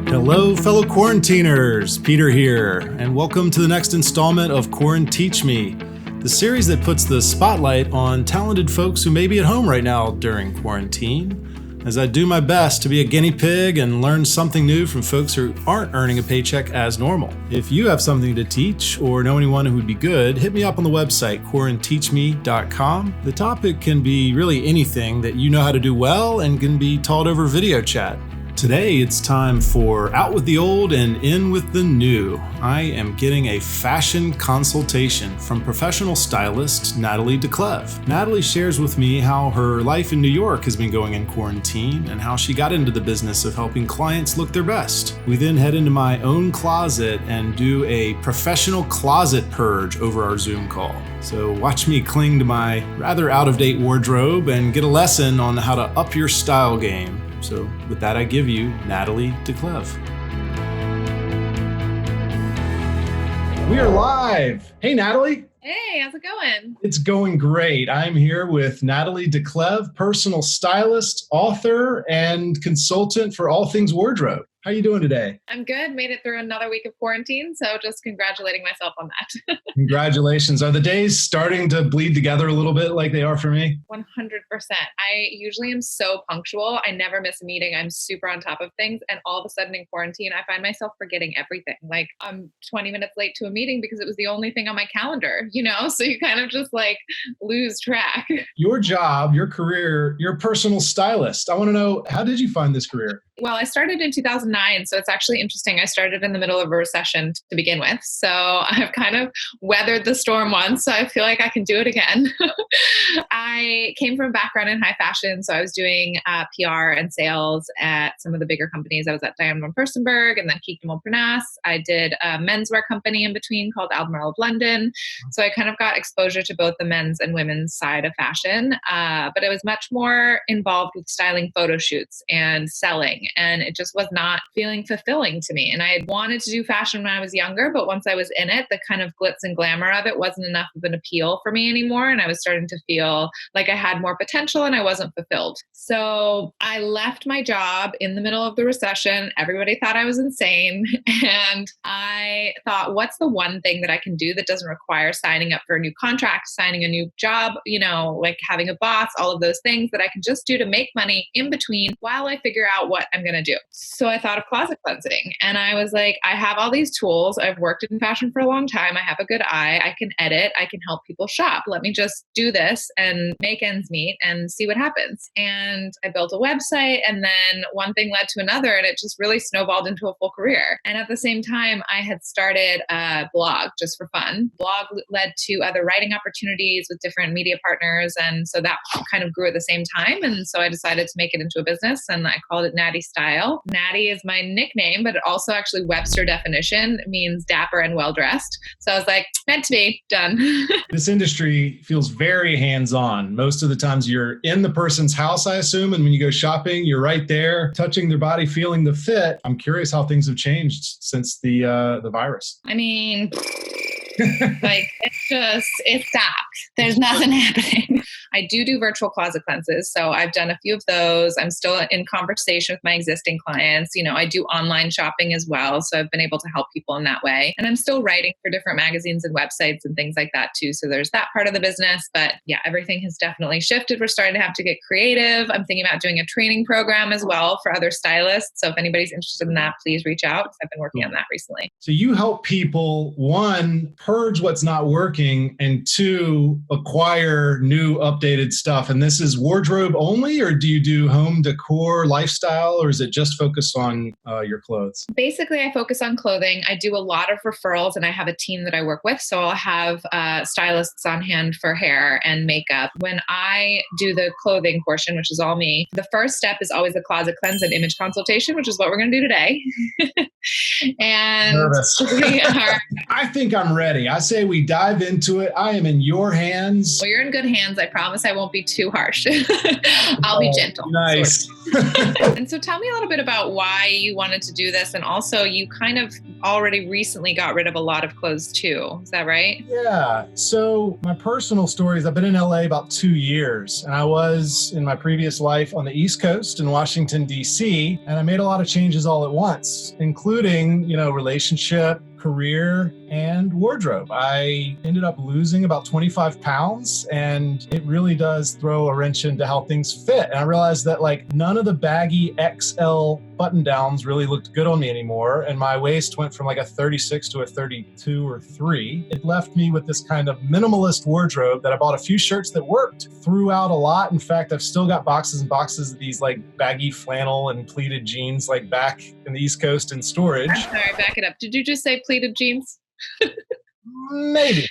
Hello, fellow quarantiners. Peter here, and welcome to the next installment of Teach Me, the series that puts the spotlight on talented folks who may be at home right now during quarantine, as I do my best to be a guinea pig and learn something new from folks who aren't earning a paycheck as normal. If you have something to teach or know anyone who would be good, hit me up on the website, quaranteachme.com. The topic can be really anything that you know how to do well and can be taught over video chat. Today, it's time for Out with the Old and In with the New. I am getting a fashion consultation from professional stylist Natalie DeCleve. Natalie shares with me how her life in New York has been going in quarantine and how she got into the business of helping clients look their best. We then head into my own closet and do a professional closet purge over our Zoom call. So watch me cling to my rather out-of-date wardrobe and get a lesson on how to up your style game. So with that, I give you Natalie DeCleve. We are live. Hey, Natalie. Hey, how's it going? It's going great. I'm here with Natalie DeCleve, personal stylist, author, and consultant for all things wardrobe. How are you doing today? I'm good. Made it through another week of quarantine, so just congratulating myself on that. Congratulations. Are the days starting to bleed together a little bit like they are for me? 100%. I usually am so punctual. I never miss a meeting. I'm super on top of things. And all of a sudden in quarantine, I find myself forgetting everything. Like I'm 20 minutes late to a meeting because it was the only thing on my calendar, you know? So you kind of just like lose track. Your job, your career, you're a personal stylist. I want to know, how did you find this career? Well, I started in 2009, so it's actually interesting. I started in the middle of a recession to begin with. So I've kind of weathered the storm once, so I feel like I can do it again. I came from a background in high fashion, so I was doing PR and sales at some of the bigger companies. I was at Diane von Furstenberg and then Kik de Montparnasse. I did a menswear company in between called Albemarle of London. So I kind of got exposure to both the men's and women's side of fashion, but I was much more involved with styling photo shoots and selling. And it just was not feeling fulfilling to me. And I had wanted to do fashion when I was younger, but once I was in it, the kind of glitz and glamour of it wasn't enough of an appeal for me anymore. And I was starting to feel like I had more potential and I wasn't fulfilled. So I left my job in the middle of the recession. Everybody thought I was insane. And I thought, what's the one thing that I can do that doesn't require signing up for a new contract, signing a new job, you know, like having a boss, all of those things that I can just do to make money in between while I figure out what I'm going to do. So I thought of closet cleansing and I was like, I have all these tools. I've worked in fashion for a long time. I have a good eye. I can edit. I can help people shop. Let me just do this and make ends meet and see what happens. And I built a website and then one thing led to another and it just really snowballed into a full career. And at the same time, I had started a blog just for fun. Blog led to other writing opportunities with different media partners. And so that kind of grew at the same time. And so I decided to make it into a business and I called it Natty Style. Natty is my nickname, but it also actually Webster definition means dapper and well-dressed. So I was like, meant to be, done. This industry feels very hands-on. Most of the times you're in the person's house, I assume, and when you go shopping, you're right there, touching their body, feeling the fit. I'm curious how things have changed since the virus. I mean, like it stopped. There's nothing happening. I do virtual closet cleanses. So I've done a few of those. I'm still in conversation with my existing clients. You know, I do online shopping as well. So I've been able to help people in that way. And I'm still writing for different magazines and websites and things like that too. So there's that part of the business. But yeah, everything has definitely shifted. We're starting to have to get creative. I'm thinking about doing a training program as well for other stylists. So if anybody's interested in that, please reach out because I've been working on that recently. So you help people, one, purge what's not working, and two, acquire new updated stuff. And this is wardrobe only, or do you do home decor, lifestyle, or is it just focused on your clothes? Basically, I focus on clothing. I do a lot of referrals and I have a team that I work with. So I'll have stylists on hand for hair and makeup. When I do the clothing portion, which is all me, the first step is always a closet cleanse and image consultation, which is what we're going to do today. And nervous. We are. I think I'm ready. I say we dive into it. I am in your hands. Well, you're in good hands, I promise. promise I won't be too harsh. I'll be gentle. Nice. Sort of. And so tell me a little bit about why you wanted to do this. And also you kind of already recently got rid of a lot of clothes too. Is that right? Yeah. So my personal story is I've been in LA about 2 years, and I was in my previous life on the East Coast in Washington, DC, and I made a lot of changes all at once, including, relationship, career, and wardrobe. I ended up losing about 25 pounds, and it really does throw a wrench into how things fit. And I realized that none of the baggy XL button downs really looked good on me anymore. And my waist went from a 36 to a 32 or 3. It left me with this kind of minimalist wardrobe that I bought a few shirts that worked, threw out a lot. In fact, I've still got boxes and boxes of these baggy flannel and pleated jeans back in the East Coast in storage. I'm sorry, back it up. Did you just say pleated jeans? Maybe.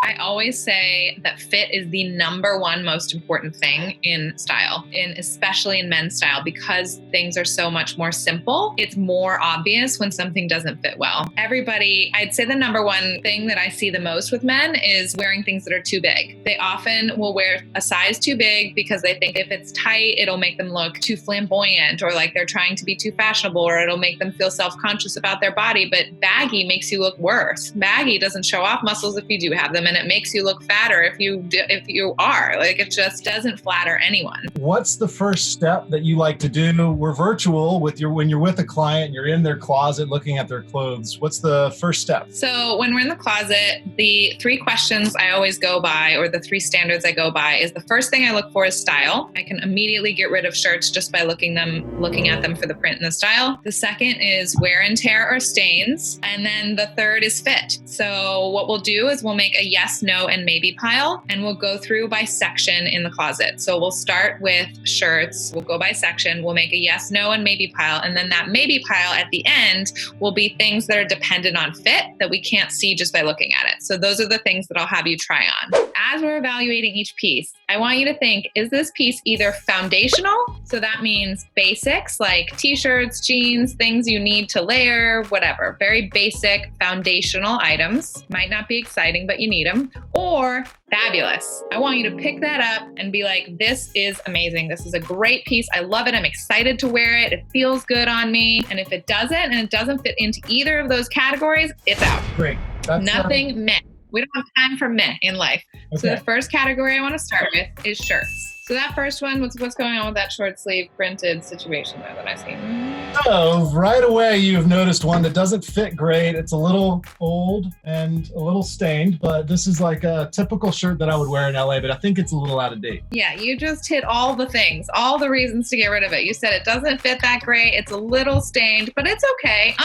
I always say that fit is the number one most important thing in style, especially in men's style, because things are so much more simple. It's more obvious when something doesn't fit well. I'd say the number one thing that I see the most with men is wearing things that are too big. They often will wear a size too big because they think if it's tight, it'll make them look too flamboyant, or they're trying to be too fashionable, or it'll make them feel self-conscious about their body. But baggy makes you look worse. Baggy doesn't show off muscles if you do have them, and it makes you look fatter if you are. It just doesn't flatter anyone. What's the first step that you like to do? We're virtual when you're with a client, you're in their closet looking at their clothes. What's the first step? So when we're in the closet, the 3 questions I always go by, or the 3 standards I go by, is the first thing I look for is style. I can immediately get rid of shirts just by looking at them for the print and the style. The second is wear and tear or stains. And then the third is fit. So what we'll do is we'll make a yes, no, and maybe pile, and we'll go through by section in the closet. So we'll start with shirts, we'll go by section, we'll make a yes, no, and maybe pile, and then that maybe pile at the end will be things that are dependent on fit that we can't see just by looking at it. So those are the things that I'll have you try on. As we're evaluating each piece, I want you to think, is this piece either foundational? So that means basics like t-shirts, jeans, things you need to layer, whatever, very basic foundational items. Might not be exciting, but you need them. Or fabulous. I want you to pick that up and be like, this is amazing. This is a great piece. I love it. I'm excited to wear it. It feels good on me. And if it doesn't, and it doesn't fit into either of those categories, it's out. Great. Nothing meh. We don't have time for meh in life. Okay. So the first category I want to start with is shirts. So that first one, what's going on with that short sleeve printed situation there that I see? So right away, you've noticed one that doesn't fit great. It's a little old and a little stained, but this is a typical shirt that I would wear in LA, but I think it's a little out of date. Yeah, you just hit all the things, all the reasons to get rid of it. You said it doesn't fit that great. It's a little stained, but it's okay.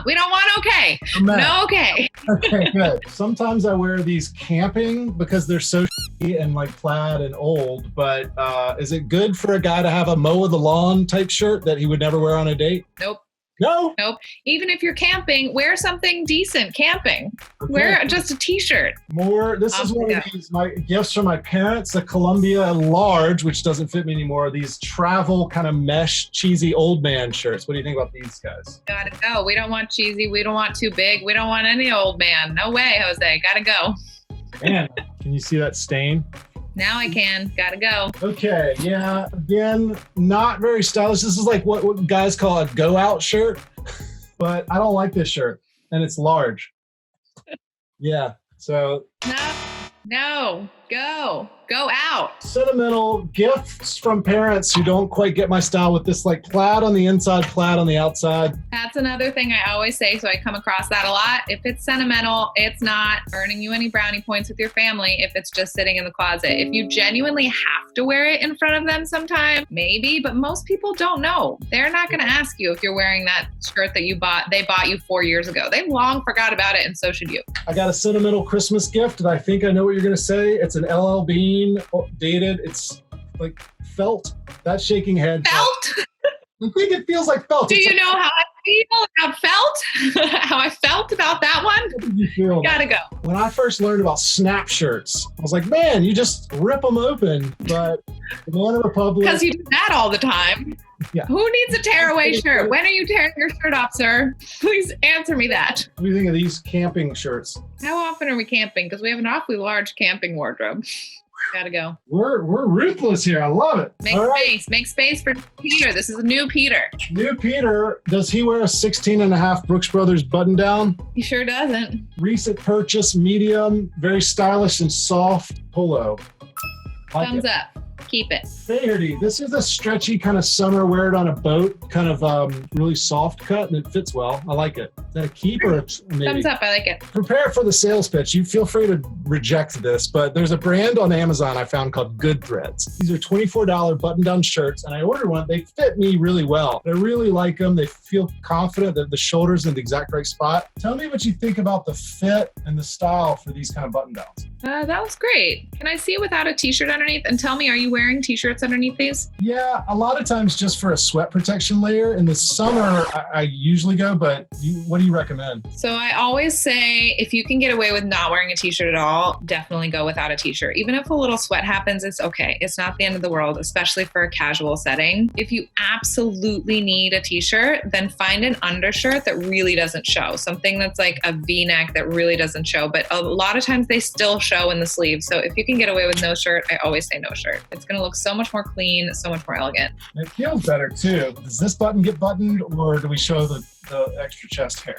We don't want okay. No okay. Okay, good. Sometimes I wear these camping because they're so shitty and plaid and old, but is it good for a guy to have a mow of the lawn type shirt that he would never wear on a date? Nope. No? Nope. Even if you're camping, wear something decent camping. Okay. Wear just a t-shirt. This is one of my gifts from my parents, the Columbia large, which doesn't fit me anymore. These travel kind of mesh, cheesy old man shirts. What do you think about these guys? Gotta go. We don't want cheesy. We don't want too big. We don't want any old man. No way, Jose. Gotta go. Man, can you see that stain? Now I can. Gotta go. Okay, yeah. Again, not very stylish. This is what guys call a go-out shirt, but I don't like this shirt, and it's large. Yeah, so. No, go out. Sentimental gifts from parents who don't quite get my style with this plaid on the inside, plaid on the outside. That's another thing I always say, so I come across that a lot. If it's sentimental, it's not earning you any brownie points with your family if it's just sitting in the closet. If you genuinely have to wear it in front of them sometime, maybe, but most people don't know. They're not going to ask you if you're wearing that shirt that they bought you 4 years ago. They long forgot about it, and so should you. I got a sentimental Christmas gift, and I think I know what you're going to say. It's an LL Bean dated. It's felt. That shaking head. Felt? I think it feels like felt. Do you know how I feel about felt? How I felt about that one? How did you feel? Gotta go. When I first learned about snap shirts, I was like, man, you just rip them open. But Banana Republic. Because you do that all the time. Yeah. Who needs a tearaway shirt? When are you tearing your shirt off, sir? Please answer me that. What do you think of these camping shirts? How often are we camping? Because we have an awfully large camping wardrobe. Gotta go. We're ruthless here. I love it. Make space for Peter. This is a new Peter. New Peter, does he wear a 16.5 Brooks Brothers button down? He sure doesn't. Recent purchase, medium, very stylish and soft polo. Thumbs up. Keep it. Faherty, this is a stretchy kind of summer, wear it on a boat, kind of really soft cut, and it fits well. I like it. Is that a keep or maybe? Thumbs up. I like it. Prepare for the sales pitch. You feel free to reject this, but there's a brand on Amazon I found called Good Threads. These are $24 button-down shirts, and I ordered one. They fit me really well. I really like them. They feel confident that the shoulder's in the exact right spot. Tell me what you think about the fit and the style for these kind of button-downs. That was great. Can I see without a t-shirt underneath? And tell me, are you wearing t-shirts underneath these? Yeah, a lot of times just for a sweat protection layer. In the summer, I usually go, but what do you recommend? So I always say, if you can get away with not wearing a t-shirt at all, definitely go without a t-shirt. Even if a little sweat happens, it's okay. It's not the end of the world, especially for a casual setting. If you absolutely need a t-shirt, then find an undershirt that really doesn't show. Something that's like a V-neck that really doesn't show, but a lot of times they still show in the sleeves. So if you can get away with no shirt, I always say no shirt. It's going to look so much more clean, so much more elegant. It feels better too. Does this button get buttoned or do we show the extra chest hair?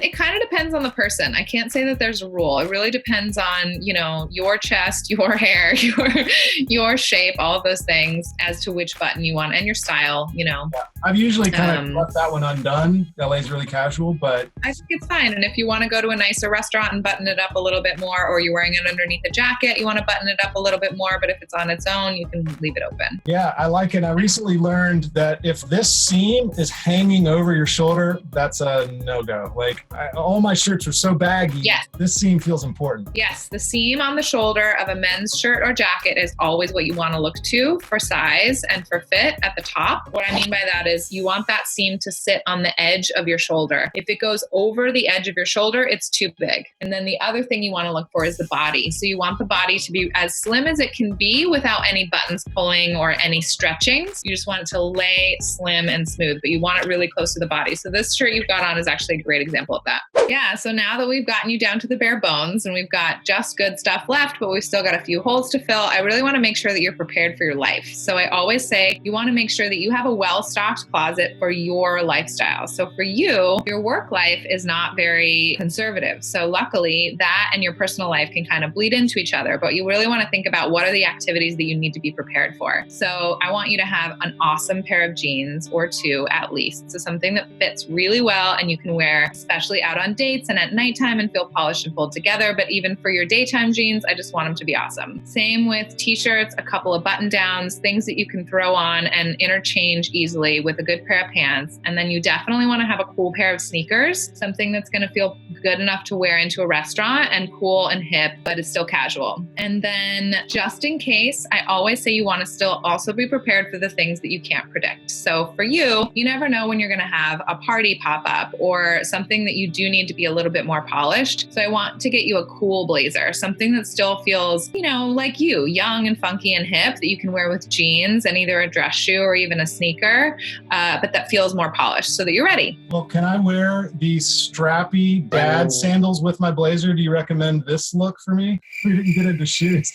It kind of depends on the person. I can't say that there's a rule. It really depends on, your chest, your hair, your shape, all of those things as to which button you want and your style, Yeah. I've usually kind of left that one undone. LA's really casual, but I think it's fine. And if you want to go to a nicer restaurant and button it up a little bit more, or you're wearing it underneath a jacket, you want to button it up a little bit more, but if it's on its own, you can leave it open. Yeah, I like it. I recently learned that if this seam is hanging over your shoulder, that's a no-go. Like all my shirts are so baggy. Yes. This seam feels important. Yes, the seam on the shoulder of a men's shirt or jacket is always what you want to look to for size and for fit at the top. What I mean by that is you want that seam to sit on the edge of your shoulder. If it goes over the edge of your shoulder, it's too big. And then the other thing you want to look for is the body. So you want the body to be as slim as it can be without any buttons pulling or any stretching. So you just want it to lay slim and smooth, but you want it really close to the body. So this shirt you've got on is actually a great example of that. Yeah, so now that we've gotten you down to the bare bones and we've got just good stuff left, but we've still got a few holes to fill, I really want to make sure that you're prepared for your life. So I always say you want to make sure that you have a well-stocked closet for your lifestyle. So for you, your work life is not very conservative. So luckily that and your personal life can kind of bleed into each other, but you really want to think about what are the activities that you need to be prepared for. So I want you to have an awesome pair of jeans or two at least. So something that fits really well and you can wear especially out on dates and at nighttime and feel polished and pulled together. But even for your daytime jeans, I just want them to be awesome. Same with t-shirts, a couple of button downs, things that you can throw on and interchange easily with a good pair of pants. And then you definitely want to have a cool pair of sneakers, something that's going to feel good enough to wear into a restaurant and cool and hip, but it's still casual. And then just in case, I always say you want to still also be prepared for the things that you can't predict. So for you, you never know when you're going to have a party pop up or something that you do need to be a little bit more polished. So I want to get you a cool blazer, something that still feels, like you, young and funky and hip that you can wear with jeans and either a dress shoe or even a sneaker, but that feels more polished so that you're ready. Well, can I wear these strappy dad sandals with my blazer? Do you recommend this look for me? We didn't get into shoes.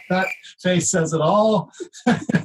That face says it all.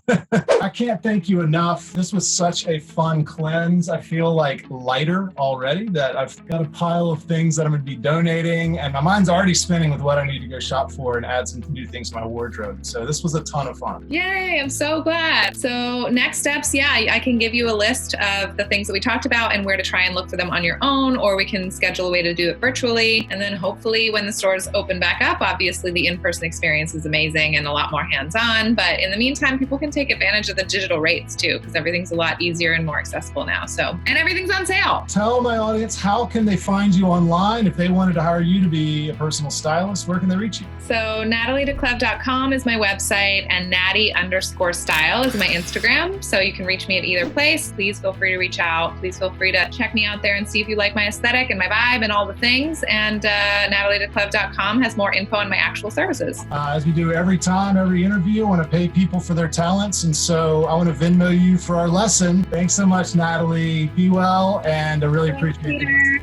I can't thank you enough. This was such a fun cleanse. I feel like lighter already, that I've got a pile of things that I'm going to be donating, and my mind's already spinning with what I need to go shop for and add some new things to my wardrobe. So this was a ton of fun. Yay, I'm so glad. So next steps, I can give you a list of the things that we talked about and where to try and look for them on your own, or we can schedule a way to do it virtually. And then hopefully when the stores open back up, obviously the in-person experience is amazing and a lot more hands-on. But in the meantime, people can take advantage of the digital rates too, because everything's a lot easier and more accessible now. And everything's on sale. Tell my audience, how can they find you online? If they wanted to hire you to be a personal stylist, where can they reach you? So NatalieDeCleve.com is my website, and Natty_style is my Instagram. So you can reach me at either place. Please feel free to reach out. Please feel free to check me out there and see if you like my aesthetic and my vibe and all the things. And NatalieDeCleve.com has more info on my actual services. As we do every time, every interview, I want to pay people for their talents. And so I want to Venmo you for our lesson. Thanks so much, Natalie. Be well, and I really appreciate it.